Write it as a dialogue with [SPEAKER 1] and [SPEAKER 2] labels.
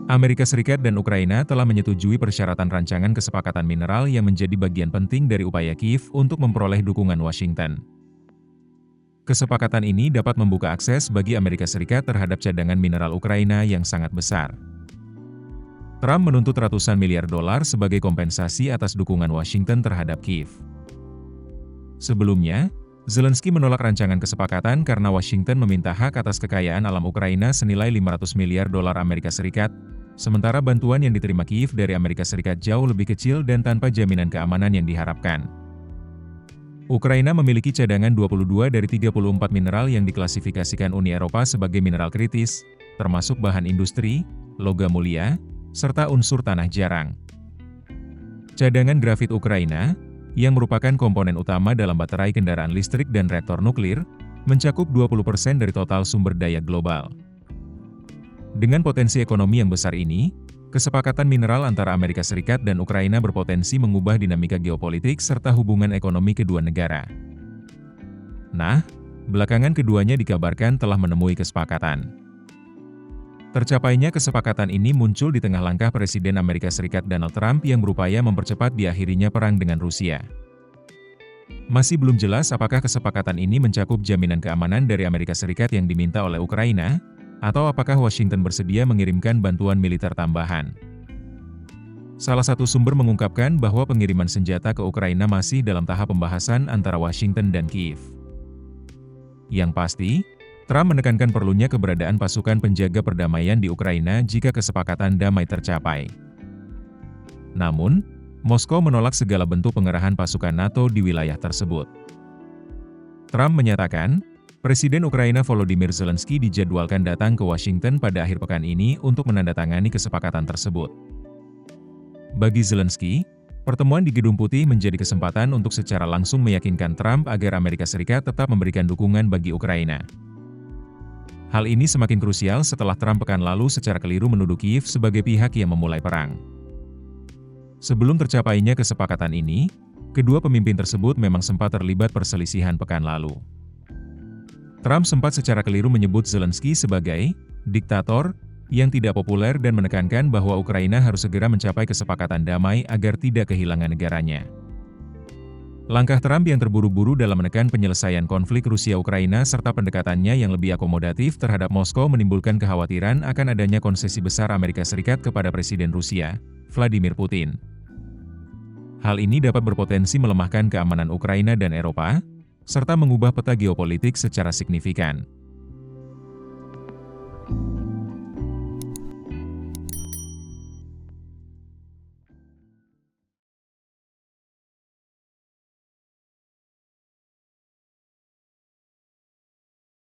[SPEAKER 1] Amerika Serikat dan Ukraina telah menyetujui persyaratan rancangan kesepakatan mineral yang menjadi bagian penting dari upaya Kiev untuk memperoleh dukungan Washington. Kesepakatan ini dapat membuka akses bagi Amerika Serikat terhadap cadangan mineral Ukraina yang sangat besar. Trump menuntut ratusan miliar dolar sebagai kompensasi atas dukungan Washington terhadap Kiev. Sebelumnya, Zelensky menolak rancangan kesepakatan karena Washington meminta hak atas kekayaan alam Ukraina senilai 500 miliar dolar Amerika Serikat, sementara bantuan yang diterima Kiev dari Amerika Serikat jauh lebih kecil dan tanpa jaminan keamanan yang diharapkan. Ukraina memiliki cadangan 22 dari 34 mineral yang diklasifikasikan Uni Eropa sebagai mineral kritis, termasuk bahan industri, logam mulia, serta unsur tanah jarang. Cadangan grafit Ukraina, yang merupakan komponen utama dalam baterai kendaraan listrik dan reaktor nuklir, mencakup 20% dari total sumber daya global. Dengan potensi ekonomi yang besar ini, kesepakatan mineral antara Amerika Serikat dan Ukraina berpotensi mengubah dinamika geopolitik serta hubungan ekonomi kedua negara. Nah, belakangan keduanya dikabarkan telah menemui kesepakatan. Tercapainya kesepakatan ini muncul di tengah langkah Presiden Amerika Serikat Donald Trump yang berupaya mempercepat diakhirinya perang dengan Rusia. Masih belum jelas apakah kesepakatan ini mencakup jaminan keamanan dari Amerika Serikat yang diminta oleh Ukraina, atau apakah Washington bersedia mengirimkan bantuan militer tambahan. Salah satu sumber mengungkapkan bahwa pengiriman senjata ke Ukraina masih dalam tahap pembahasan antara Washington dan Kiev. Yang pasti, Trump menekankan perlunya keberadaan pasukan penjaga perdamaian di Ukraina jika kesepakatan damai tercapai. Namun, Moskow menolak segala bentuk pengerahan pasukan NATO di wilayah tersebut. Trump menyatakan, Presiden Ukraina Volodymyr Zelensky dijadwalkan datang ke Washington pada akhir pekan ini untuk menandatangani kesepakatan tersebut. Bagi Zelensky, pertemuan di Gedung Putih menjadi kesempatan untuk secara langsung meyakinkan Trump agar Amerika Serikat tetap memberikan dukungan bagi Ukraina. Hal ini semakin krusial setelah Trump pekan lalu secara keliru menuduh Kiev sebagai pihak yang memulai perang. Sebelum tercapainya kesepakatan ini, kedua pemimpin tersebut memang sempat terlibat perselisihan pekan lalu. Trump sempat secara keliru menyebut Zelensky sebagai diktator yang tidak populer dan menekankan bahwa Ukraina harus segera mencapai kesepakatan damai agar tidak kehilangan negaranya. Langkah Trump yang terburu-buru dalam menekan penyelesaian konflik Rusia-Ukraina serta pendekatannya yang lebih akomodatif terhadap Moskow menimbulkan kekhawatiran akan adanya konsesi besar Amerika Serikat kepada Presiden Rusia, Vladimir Putin. Hal ini dapat berpotensi melemahkan keamanan Ukraina dan Eropa, serta mengubah peta geopolitik secara signifikan.